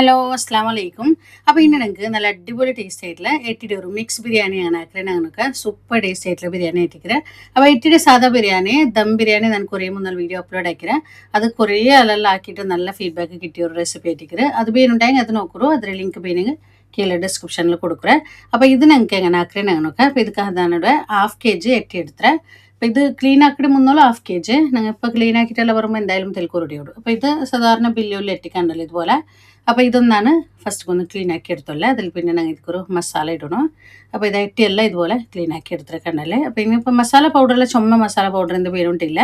Hello അസ്സാം വലൈക്കും. അപ്പോൾ ഇന്ന് ഞങ്ങൾക്ക് നല്ല അടിപൊളി ടേസ്റ്റ് ആയിട്ടുള്ള എട്ടിയുടെ ഒരു മിക്സ് ബിരിയാണിയാണ് ആക്കുന്നത്. ഞങ്ങൾക്ക് സൂപ്പർ ടേസ്റ്റ് ആയിട്ടുള്ള ബിരിയാണി ആയിട്ടിരിക്കുന്നത്. അപ്പോൾ എട്ടിയുടെ സാധാ ബിരിയാണി ദം ബിരിയാണി ഞാൻ കുറേ മുന്നേ വീഡിയോ അപ്ലോഡ് ആക്കിയത്. അത് കുറേ ആളെല്ലാം ആക്കിയിട്ട് നല്ല ഫീഡ്ബാക്ക് കിട്ടിയ ഒരു റെസിപ്പി ആയിട്ടിരിക്കുന്നത്. അത് ബീനുണ്ടെങ്കിൽ അത് നോക്കൂ, അതിൽ ലിങ്ക് ബീനെങ്കിൽ കീഴെ ഡിസ്ക്രിപ്ഷനിൽ കൊടുക്കുറേ. അപ്പോൾ ഇത് ഞങ്ങൾക്ക് എങ്ങനെ ആക്കുന്നത് ഞങ്ങൾക്ക്. അപ്പോൾ ಇದಕ್ಕೆ അതാണ് ഹാഫ് kg എട്ടി എടുത്തേ. അപ്പോൾ ഇത് ക്ലീൻ ആക്കിയിട്ട് മുന്നോളം ഹാഫ് kg ഞങ്ങൾ ഇപ്പോൾ ക്ലീൻ ആക്കിയിട്ടെല്ലാം വരുമ്പോൾ എന്തായാലും തെൽക്കൂറിയോടും. അപ്പോൾ ഇത് സാധാരണ ബില്ലുള്ളിൽ എട്ടിക്കണ്ടല്ലോ ഇതുപോലെ. അപ്പോൾ ഇതൊന്നാണ് ഫസ്റ്റ് ഒന്ന് ക്ലീൻ ആക്കി എടുത്തോല്ലേ. അതിൽ പിന്നെ ഞങ്ങൾ ഇതൊരു മസാല ഇടണം. അപ്പോൾ ഇത് എട്ടിയെല്ലാം ഇതുപോലെ ക്ലീൻ ആക്കി എടുത്തിട്ടുണ്ടല്ലേ. അപ്പോൾ ഇനിയിപ്പോൾ മസാല പൗഡറെല്ലാം ചുമ മസാല പൗഡർ എന്ത് പേരുണ്ടില്ല.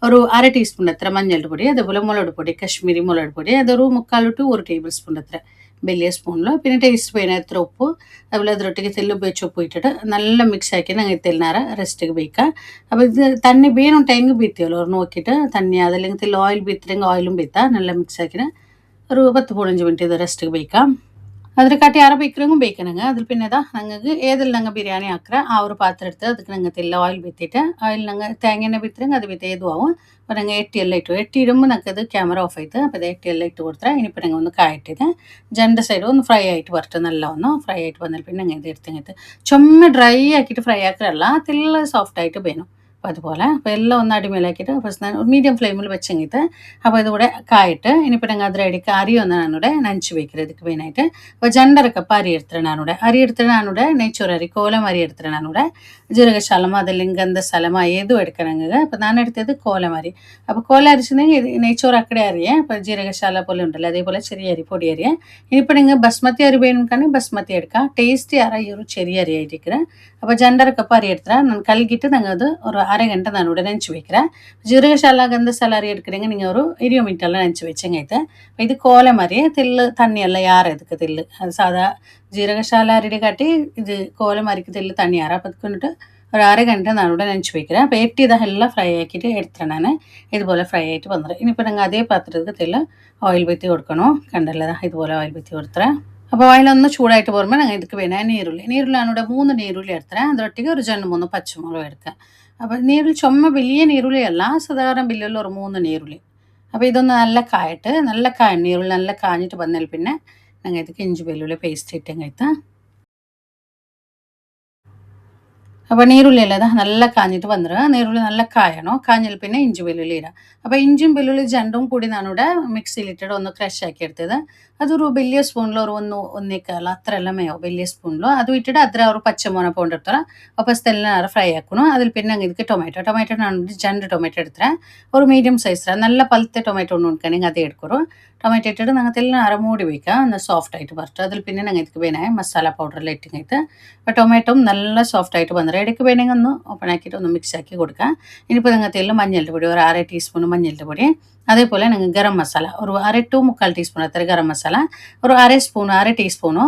ഒരു 1/2 ടീസ്പൂൺ അത്ര മഞ്ഞളുടെ പൊടി, അതേപോലെ മുളക് പൊടി, കശ്മീരി മുളക് പൊടി, അതൊരു 3/4 to 1 ടേബിൾ സ്പൂൺ അത്ര വലിയ സ്പൂണിൽ. പിന്നെ ടേസ്റ്റ് പോയിന് എത്ര ഉപ്പ്, അതുപോലെ അതിലൊട്ടിക്ക് തെല്ല് ഉപയോഗിച്ച് ഉപ്പ് ഇട്ടിട്ട് നല്ല മിക്സ് ആക്കി ഞങ്ങൾ തെല്ലിനാറ് റെസ്റ്റിക്ക് ബേക്കാം. അപ്പോൾ ഇത് തന്നെ ബീനും ടൈങ്ങ് ബീത്തിയല്ലോ നോക്കിയിട്ട് തന്നെ, അതല്ലെങ്കിൽ തെല്ല് ഓയിൽ ബീത്തിരെങ്കിൽ ഓയിലും ബീത്താം. നല്ല മിക്സ് ആക്കിയിട്ട് ഒരു 10-15 മിനിറ്റ് ഇത് റെസ്റ്റിക്ക് ബേക്കാം. അതിൽ കാട്ടി അര ബേക്കറെങ്കിലും ബേക്കണങ്ങ്. അതിൽ പിന്നെ ഇതാ ഞങ്ങൾക്ക് ഏതിൽ ഞങ്ങൾ ബിരിയാണി ആക്കുക ആ ഒരു പാത്രം എടുത്ത് അതിൽ ഞങ്ങൾ തെല്ല ഓയിൽ ബീത്തിയിട്ട് അതിൽ ഞങ്ങൾ തേങ്ങ ബീത്തിരെങ്കിൽ അത് ബീത്ത് ഏതും ആവും. അപ്പോൾ ഞങ്ങൾ എട്ടിയെല്ലാം ഇട്ടു. എട്ടി ഇടുമ്പോൾ ഞങ്ങൾക്കത് ക്യാമറ ഓഫ് ആയിട്ട്. അപ്പോൾ ഇത് എട്ടിയെല്ലാം ഇട്ട് കൊടുത്താൽ ഇനിയിപ്പോൾ ഞങ്ങൾ ഒന്ന് കായിട്ടിത് രണ്ട് സൈഡും ഒന്ന് ഫ്രൈ ആയിട്ട് വരട്ടെ. നല്ല ഒന്ന് ഫ്രൈ ആയിട്ട് വന്നാൽ പിന്നെ ഞങ്ങൾ ഇത് എടുത്തിങ്ങത്ത് ചുമ ഡ്രൈ ആക്കിയിട്ട് ഫ്രൈ ആക്കാറല്ല, തെല്ല സോഫ്റ്റ് ആയിട്ട് വേണം. അപ്പോൾ അതുപോലെ അപ്പോൾ എല്ലാം ഒന്ന് അടിമേലാക്കിയിട്ട് ഫസ്റ്റ് മീഡിയം ഫ്ലെയിമിൽ വെച്ചെങ്കിട്ട് അപ്പോൾ ഇതുകൂടെ കായിട്ട് ഇനിയിപ്പോൾ ഞങ്ങൾ അതിരടിക്ക് അരി ഒന്ന് ഞാനിവിടെ നനച്ച് വയ്ക്കുന്നത് ಇದಕ್ಕೆ മെയിനായിട്ട്. അപ്പോൾ 2.5 കപ്പ് അരി എടുത്തിട്ട് ഞാനിവിടെ നെയ്ച്ചോറ് അരി കോലം അരി എടുത്തിട്ട് ഞാനിവിടെ ജീരകശാലം അതല്ലെങ്കിൽ ഗന്ധശാലം ഏതും എടുക്കണമെങ്കിൽ. അപ്പോൾ ഞാൻ എടുത്തത് കോലം അരി. അപ്പോൾ കോലം അരിച്ചിട്ടുണ്ടെങ്കിൽ നെയ്ച്ചോറ് അക്കടെ അരിയേ. അപ്പോൾ ജീരകശാല പോലെ ഉണ്ടല്ലോ അതേപോലെ ചെറിയ അരി പൊടി അരിയേ. ഇനിയിപ്പോൾ നിങ്ങൾ ബസ്മതി അരി വേണമെങ്കിൽ ബസ്മതി എടുക്കാം. ടേസ്റ്റി അര ഈ ഒരു ചെറിയ അരി ആയിരിക്കുന്നത്. അപ്പോൾ 2.5 കപ്പ് അരി എടുത്താൽ ഞാൻ കലക്കിയിട്ട് ഞങ്ങൾ അത് ഒരു അര ಗಂಟೆ ನಾನು ഇവിടെ ನೆನೆಸಿ வைக்கிறேன். ಜೀರಗಶಾಲ ಗಂಧಶಾಲ ಅರಿ எடுக்கிறீங்க நீங்கள் ஒரு 20 மினிட்டெல்லாம் ನೆನೆಸಿ வச்சுங்க. இது கோலை மாதிரி தில்லு தண்ணி எல்லாம் யார் எதுக்கு தில்லு அது சாதா ஜீரகശാല அரிடி காட்டி இது கோலை மாதிரிக்கு தில்லு தண்ணி யாரா பத்துக்கிட்டு ஒரு அரை ಗಂಟೆ ನಾನು ഇവിടെ ನೆನೆಸಿ வைக்கிறேன். അപ്പോൾ എട്ടി ഇതെല്ലാം ഫ്രൈ ആക്കിയിട്ട് എടുത്തിട്ട് ഞാൻ ഇതുപോലെ ഫ്രൈ ആയിട്ട് വന്നിട്ട് ഇനിയിപ്പോൾ ഞങ്ങൾ അതേ പാത്രത്തിൽ തെല്ല് ഓയിൽ ബീത്തി കൊടുക്കണം. കണ്ടല്ലേ ഇതുപോലെ ഓയിൽ ബീത്തി കൊടുത്തേ. അപ്പോൾ ഓയിലൊന്ന് ചൂടായിട്ട് പോകുമ്പോൾ ഞങ്ങൾ ಇದಕ್ಕೆ വേണേ നീരുള്ളി ഞാനിവിടെ 3 നീരുള്ളി എടുത്തേ. അതിലൊട്ടിക്ക് ഒരു 2-3 പച്ചമുളക് എടുക്കാം. അപ്പോൾ നീരുള്ളി ചുമ വലിയ നീരുള്ളിയല്ല, സാധാരണ ബില്ലുള്ള ഒരു 3 നീരുള്ളി. അപ്പോൾ ഇതൊന്ന് നല്ല കായിട്ട് നല്ല നീരുള്ളി നല്ല കാഞ്ഞിട്ട് വന്നാൽ പിന്നെ ഞങ്ങൾ ಇದಕ್ಕೆ ഇഞ്ചി വെല്ലുള്ളി പേസ്റ്റ് ഇട്ടങ്ങായിത്താ. അപ്പോൾ നീരുള്ളി അല്ല നല്ല കാഞ്ഞിട്ട് വന്നിട്ട് നീരുള്ളി നല്ല കായണോ. കാഞ്ഞാൽ പിന്നെ ഇഞ്ചി വെല്ലുള്ളി ഇടാം. അപ്പോൾ ഇഞ്ചിയും വെല്ലുള്ളി രണ്ടും കൂടി ഞാനിവിടെ മിക്സിയിലിട്ടിട്ട് ഒന്ന് ക്രഷ് ആക്കി എടുത്തത്. അതൊരു വലിയ സ്പൂണിൽ ഒരു ഒന്നേക്കാൽ അത്ര എല്ലാം മേയോ വലിയ സ്പൂണിലോ അത് ഇട്ടിട്ട് അത്ര ഒരു പച്ചമുളക് പോണ്ടിರ್ತಾರೆ. ವಾಪಸ್ ಎಲ್ಲ ಫ್ರೈ ಹಾಕೋಣ. അതിൽ പിന്നെ ಇದಕ್ಕೆ ಟೊಮೆಟೊ ನಾನು 2 ಟೊಮೆಟೊ എടുത്തേ. ഒരു മീഡിയം സൈസ് നല്ല പഴുത്ത ടൊമാറ്റോ ഉണ്ടെങ്കിൽ അതേ എടുക്കൂ. ടൊമാറ്റോ ഇട്ടിട്ട് ഞങ്ങൾക്കെല്ലാം അരമൂടി വയ്ക്കാം ഒന്ന് സോഫ്റ്റ് ആയിട്ട് വരട്ടെ. അതിൽ പിന്നെ ഞങ്ങൾ ಇದಕ್ಕೆ വേണേ മസാല പൗഡറെല്ലാം ഇട്ടിങ്ങായിട്ട്. അപ്പോൾ ടൊമാറ്റോ നല്ല സോഫ്റ്റ് ആയിട്ട് വന്നിട്ട് ഇടയ്ക്ക് വേണമെങ്കിൽ ഒന്ന് ഓപ്പൺ ആക്കിയിട്ട് ഒന്ന് മിക്സ് ആക്കി കൊടുക്കാം. ഇനിയിപ്പോൾ ഞങ്ങൾക്കെല്ലാം മഞ്ഞളുടെ പൊടി ഒരു 1/2 ടീസ്പൂൺ മഞ്ഞളുടെ പൊടി, അതേപോലെ ഞങ്ങൾ ഗരം മസാല ഒരു 1/2 to 3/4 ടീസ്പൂൺ അത്ര ഗരം മസാല, ഒരു 1/2 ടീസ്പൂണോ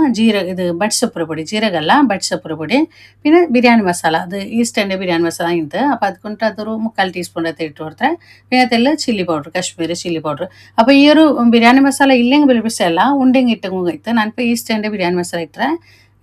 ഇത് ബഡ്സപ്പുര പൊടി, ജീരകല്ല ബഡ്സപ്പുര പൊടി, പിന്നെ ബിരിയാണി മസാല അത് ഈസ്റ്റേൻ്റെ ബിരിയാണി മസാല ഉണ്ട്. അപ്പോൾ അതുകൊണ്ട് അതൊരു 3/4 ടീസ്പൂൺ എത്തി ഇട്ട് കൊടുത്തേ. പിന്നെ അതെല്ലാം chilli powder Kashmiri chilli powder. അപ്പോൾ ഈ ഒരു ബിരിയാണി മസാല ഇല്ലെങ്കിൽ വിളിപ്പിച്ചല്ല ഉണ്ടെങ്കിൽ ഇട്ടെങ്കിൽ ഇട്ട് ഞാനിപ്പോൾ ഈസ്റ്റേൻ്റെ ബിരിയാണി മസാല ഇട്ടേ.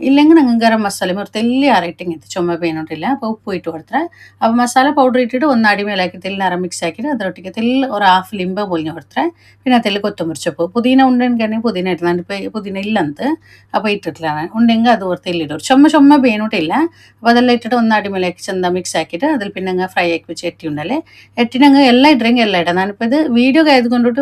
ഇല്ലെങ്കിൽ ഞങ്ങൾ ഗരം മസാലയും ഒരു തെല്ലി അരയിട്ടിങ്ങെത്തി ചുമ പേനോട്ടില്ല. അപ്പോൾ ഉപ്പ് ഇട്ട് കൊടുത്തേ. അപ്പോൾ മസാല പൗഡർ ഇട്ടിട്ട് ഒന്ന് അടിമേലാക്കി തെല്ല് അര മിക്സ് ആക്കിയിട്ട് അതിലൊട്ടിക്ക് തെല്ല് ഒരു 1/2 ലിംബ പൊലിഞ്ഞ് കൊടുത്തേ. പിന്നെ തെല്ല് കൊത്തമ്പരി ചപ്പ് പുതിന ഉണ്ടെങ്കിൽ പുതിന ഇട്ട് ഞാനിപ്പോൾ പുതിന ഇല്ലಂತೆ അപ്പോൾ ഇട്ടിട്ടില്ല. ഉണ്ടെങ്കിൽ അത് ഒരു തെല്ലിടും ചുമ പേനോട്ടില്ല. അപ്പോൾ അതെല്ലാം ഇട്ടിട്ട് ഒന്ന് അടിമേലാക്കി ചെന്ത മിക്സ് ആക്കിയിട്ട് അതിൽ പിന്നെ ഞങ്ങൾ ഫ്രൈ ആക്കി വെച്ച് എട്ടി ഉണ്ടല്ലേ. എട്ടി ഞങ്ങൾ എല്ലാം ഇട്ടെങ്കിൽ എല്ലാം ഇടാം. ഞാനിപ്പോൾ ഇത് വീഡിയോ ആയതുകൊണ്ടിട്ട്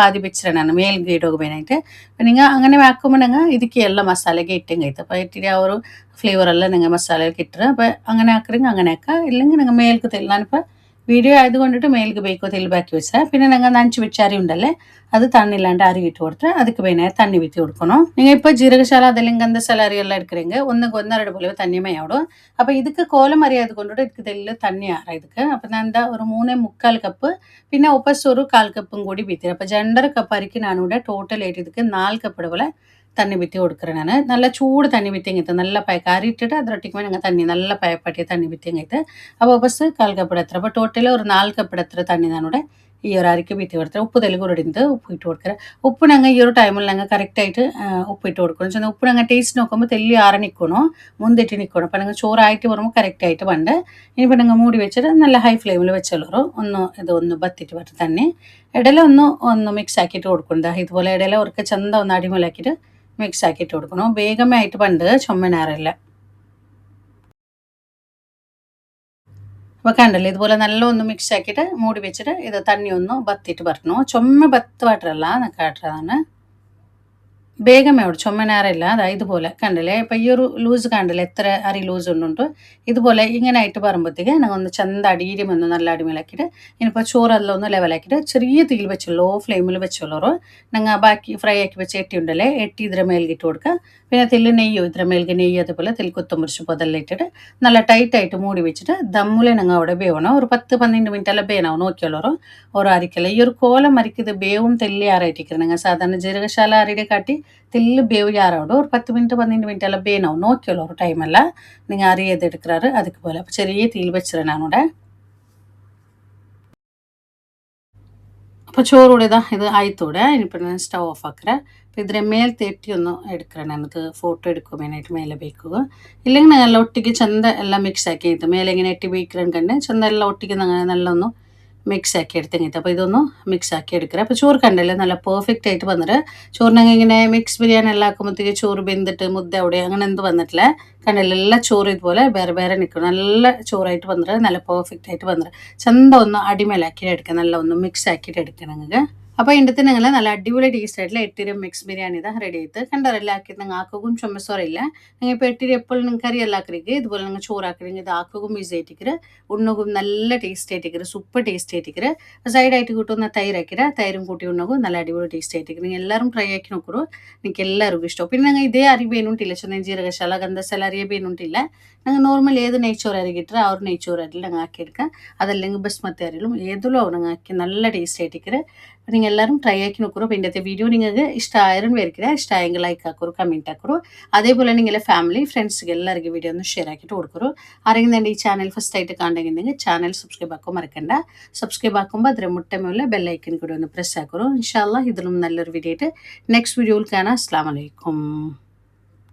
പാതി വെച്ചിട്ടാണ് ഞാൻ മേൽ ഗീഡോക്ക് പേനായിട്ട്. അപ്പോൾ നിങ്ങൾ അങ്ങനെ ആക്കുമ്പോൾ ഞങ്ങൾ ಇದಕ್ಕೆ ಎಲ್ಲ മസാലയ്ക്ക് ഇട്ടെങ്കിൽ അപ്പോൾ ഇട്ടിട്ട് ആ ഒരു ഫ്ലേവറെല്ലാം നിങ്ങൾ മസാലയ്ക്ക് ഇട്ടിട്ട് അപ്പോൾ അങ്ങനെ ആക്കണമെങ്കിൽ അങ്ങനെ ആക്കാം. ഇല്ലെങ്കിൽ നിങ്ങൾ മേൽക്ക് തെല്ല് ഞാനിപ്പോൾ വീഡിയോ ആയതുകൊണ്ടിട്ട് മേൽക്ക് ബേക്കോ തെല്ല് ബാക്കി വെച്ചാൽ പിന്നെ ഞങ്ങൾ നനച്ച് വെച്ച അരി ഉണ്ടല്ലേ അത് തണ്ണില്ലാണ്ട് അരി വിട്ട് കൊടുത്ത് അതിക്ക് വേണേ തണ്ണി വിറ്റ് കൊടുക്കണം. നിങ്ങൾ ഇപ്പോൾ ജീരകശാല അതല്ലെങ്കിൽ ഗന്ധശാല അരിയെല്ലാം എടുக்கிறீங்க 1-1.5 പോലെ തണ്ണിമേ ആവിടും. അപ്പോൾ ಇದಕ್ಕೆ കോലം അരി ആയതുകൊണ്ടിട്ട് ಇದಕ್ಕೆ തെല്ല് തണ്ണി ആറാം. ಇದಕ್ಕೆ അപ്പോൾ ഞാൻ എന്താ ഒരു 3.25 കപ്പ് പിന്നെ ഒപ്പസ് ഒരു 1/4 കപ്പും കൂടി ബീത്തി. അപ്പോൾ 2.5 കപ്പ് അരിക്ക് ഞാനിവിടെ ടോട്ടൽ ആയിട്ട് ಇದಕ್ಕೆ 4 കപ്പ് പോലെ തണ്ണി വിത്തി കൊടുக்கிறேன். ഞാൻ നല്ല ചൂട് തണ്ണി വിത്തിങ്ങത്ത് നല്ല അരി ഇട്ടിട്ട് അതിരൊട്ടിക്കുമ്പോൾ ഞങ്ങൾ തണ്ണി നല്ല പയപ്പട്ടിയ തണ്ണി വിത്തിങ്ങത്ത്. അപ്പോൾ ബസ് 1/4 കപ്പ് എത്ര അപ്പോൾ ടോട്ടൽ ഒരു 4 കപ്പ് എത്ര തണ്ണി ഞാനിവിടെ ഈ ഒരു അരിക്ക് ബീറ്റ് കൊടുത്തത് ഉപ്പ് തെലുങ്ക് ഇടിന്ത് ഉപ്പ് ഇട്ട് കൊടുക്കുക ഉപ്പ് ഞങ്ങൾ ഈ ഒരു ടൈമിൽ ഞങ്ങൾ കറക്റ്റായിട്ട് ഉപ്പ് ഇട്ട് കൊടുക്കണം വെച്ചാൽ ഉപ്പ് ഞങ്ങൾ ടേസ്റ്റ് നോക്കുമ്പോൾ തെല്ലി ആറ് നിൽക്കണോ മുന്തിട്ട് നിൽക്കണം അപ്പോൾ ഞങ്ങൾ ചോറായിട്ട് പറയുമ്പോൾ കറക്റ്റായിട്ട് പണ്ട് ഇനിയിപ്പോൾ ഞങ്ങൾ മൂടി വെച്ചിട്ട് നല്ല ഹൈ ഫ്ലെയിമിൽ വെച്ചോളൂ ഒന്ന് ബത്തിട്ട് വരട്ട് തന്നെ ഇടയില ഒന്ന് മിക്സ് ആക്കിയിട്ട് കൊടുക്കണം ഇതുപോലെ ഇടയില അവർക്ക് ചന്ത ഒന്ന് അടിമുലാക്കിയിട്ട് മിക്സ് ആക്കിയിട്ട് കൊടുക്കണം വേഗമേ ആയിട്ട് പണ്ട് ചുമ്മനാറില്ല അപ്പോൾ കണ്ടല്ലോ ഇതുപോലെ നല്ല ഒന്ന് മിക്സ് ആക്കിയിട്ട് മൂടി വെച്ചിട്ട് ഇത് തണ്ണി ഒന്ന് ബത്തിയിട്ട് വരണം ചുമ്മ ബത്ത് വാട്ടറല്ല കാട്ടുന്നതാണ് ಬೇಗನೆ ಅವಳು ചുമനാറില്ല അതാ ഇതുപോലെ കണ്ടില്ലേ ഇപ്പം ഈ ഒരു ലൂസ് കണ്ടില്ലേ എത്ര അരി ലൂസ് ഉണ്ടുണ്ട് ഇതുപോലെ ഇങ്ങനെ ആയിട്ട് വരുമ്പോഴത്തേക്ക് ഞങ്ങൾ ഒന്ന് ചന്ത അടിയിലും ഒന്ന് നല്ല അടിമേലാക്കിയിട്ട് ഇനിയിപ്പോൾ ചോറെല്ലാം ഒന്ന് ലെവലാക്കിയിട്ട് ചെറിയ തീയിൽ വെച്ചോളൂ ലോ ഫ്ലെയിമിൽ വെച്ചോളൂ ഞങ്ങൾ ബാക്കി ഫ്രൈ ആക്കി വെച്ച് എട്ടി ഉണ്ടല്ലേ എട്ടി ഇതിര മേൽകിട്ട് കൊടുക്കുക പിന്നെ തെല്ല് നെയ്യോ ഇതിര മേൽക്ക് നെയ്യ് അതുപോലെ തെല്ല് കൊത്തമ്പരിച്ച് പൊതെല്ലാം ഇട്ടിട്ട് നല്ല ടൈറ്റായിട്ട് മൂടി വെച്ചിട്ട് ദമ്മിൽ ഞങ്ങൾ അവിടെ വേവണം ഒരു 10-12 മിനിറ്റെല്ലാം ಬೇನಾವು നോക്കിയോളൂ ഓരോ അരിക്കല്ല ഈ ഒരു കോലം അരിക്കത് ಬೇവും തെല്ലി ആറായിട്ടിരിക്കണം ഞങ്ങൾ സാധാരണ ജീരകശാല അരിയുടെ കാട്ടി തെല്ല് ಬೇವು ಯಾರವಡು ഒരു 10-12 മിനിറ്റ് എല്ലാം ಬೇನಾವು നോക്കിയോളൂ ഒരു ടൈമല്ല നിങ്ങൾ അരി എടുക്കാറ് അതുക്ക് പോലെ അപ്പോൾ ചെറിയ തീയിൽ വെച്ചിട്ട് ഞാനിവിടെ അപ്പോൾ ചോറൂടെ ഇതാ ഇത് ആയിത്തൂടെ ഇനിയിപ്പോൾ ഞാൻ സ്റ്റവ് ഓഫ് ആക്കറേ അപ്പോൾ ഇതിരെ മേൽ തെറ്റി ഒന്ന് എടുക്കണം ഞാനത് ഫോട്ടോ എടുക്കും മെയിനായിട്ട് മേലെ ಬೇക്കുക ഇല്ലെങ്കിൽ നല്ല ഒട്ടിക്ക് ചന്ത എല്ലാം മിക്സ് ആക്കി ഇತ್ತು ಮೇಲೆ ഇങ്ങനെ എട്ടി ಬೇಯಿக்கிறேன் കണ്ട് ചന്ത എല്ലാം ഒട്ടിക്ക് നല്ല ഒന്ന് മിക്സ് ആക്കി എടുത്തെങ്കിട്ട് അപ്പോൾ ഇതൊന്ന് മിക്സ് ആക്കി എടുക്കുക അപ്പോൾ ചോറ് കണ്ടല്ലേ നല്ല പെർഫെക്റ്റ് ആയിട്ട് വന്നിട്ട് ചോറിനങ്ങ് ഇങ്ങനെ മിക്സ് ബിരിയാണി എല്ലാം ആക്കുമ്പോഴത്തേക്ക് ചോറ് വെന്തിട്ട് മുദ്ദ അവിടെ അങ്ങനെ എന്ത് വന്നിട്ടില്ല കണ്ടല്ലേ എല്ലാ ചോറ് ഇതുപോലെ വേറെ വേറെ നിൽക്കണം നല്ല ചോറായിട്ട് വന്നിട്ട് നല്ല പെർഫെക്റ്റ് ആയിട്ട് വന്നിട്ട് ചന്ത ഒന്ന് അടിമേലാക്കിയിട്ട് എടുക്കുക നല്ല ഒന്ന് മിക്സ് ആക്കിയിട്ട് എടുക്കണം നിങ്ങൾക്ക് അപ്പോൾ ഇതിൻ്റെ നിങ്ങൾ നല്ല അടിപൊളി ടേസ്റ്റ് ആയിട്ടുള്ള എട്ടിര മിക്സ് ബിരിയാണി ഇതാ റെഡി ആയിട്ട് കണ്ടറെല്ലാം ആക്കി നിങ്ങൾ ആക്കുകയും ചുമസോറില്ല നിങ്ങൾ ഇപ്പോൾ എട്ടിര എപ്പോഴും നിങ്ങൾ കറി എല്ലാം ആക്കിരിക്കുക ഇതുപോലെ നിങ്ങൾ ചോറാക്കിരിക്കുക ഇത് ആക്കുകയും ഈസി ആയിട്ടിരിക്കുക ഉണ്ണകും നല്ല ടേസ്റ്റ് ആയിട്ടിരിക്കുക സൂപ്പർ ടേസ്റ്റ് ആയിട്ടിരിക്കുക സൈഡായിട്ട് കൂട്ടുന്ന തൈരാക്കിര തൈരും കൂട്ടി ഉണ്ണകും നല്ല അടിപൊളി ടേസ്റ്റ് ആയിട്ടിരിക്കുക നിങ്ങൾ എല്ലാവരും ട്രൈ ആക്കി നോക്കൂ നിങ്ങൾക്ക് എല്ലാവർക്കും ഇഷ്ടം പിന്നെ നിങ്ങൾ ഇതേ അരി ಬೇನುಂಟಿಲ್ಲ ചെന്ന ജീരകശാല ഗന്ധശാല അരിയ ಬೇನುಂಟಿಲ್ಲ ഞങ്ങൾ നോർമൽ ഏത് നെയ്ച്ചോറ് അരി കിട്ടുക ആ ഒരു നെയ്ച്ചോറ് അരിയിൽ ഞങ്ങൾ ആക്കിയെടുക്കുക അതല്ലെങ്കിൽ ബസ്മതി അരിയിലും ഏതിലോ ഞങ്ങൾ ആക്കി നല്ല ടേസ്റ്റ് ആയിട്ടിരിക്കുക അപ്പോൾ നിങ്ങൾ എല്ലാവരും ട്രൈ ആക്കി നോക്കൂ അപ്പോൾ ഇന്നത്തെ വീഡിയോ നിങ്ങൾക്ക് ഇഷ്ടമായാലും വരിക്കുക ഇഷ്ടമായെങ്കിൽ ലൈക്ക് ആക്കൂ കമൻറ്റ് ആക്കൂ അതേപോലെ നിങ്ങളുടെ ഫാമിലി ഫ്രണ്ട്സിಗೆ ಎಲ್ಲರಿಗೂ വീഡിയോ ഒന്ന് ഷെയർ ആക്കിയിട്ട് കൊടുക്കൂ ആരെങ്കിലും ഈ ചാനൽ ഫസ്റ്റ് ആയിട്ട് കാണണമെങ്കിൽ ചാനൽ സബ്സ്ക്രൈബ് ആക്കാൻ മറക്കണ്ട സബ്സ്ക്രൈബ് ആക്കുമ്പോൾ അതിൻ്റെ മുട്ട മേലെ ബെല്ലൈക്കൻ കൂടി ഒന്ന് പ്രസ് ആക്കൂ ഇൻഷാ അല്ലാഹ് ഇതിലും നല്ലൊരു വീഡിയോ ആയിട്ട് നെക്സ്റ്റ് വീഡിയോയിൽ കാണാം അസ്സലാമു അലൈക്കും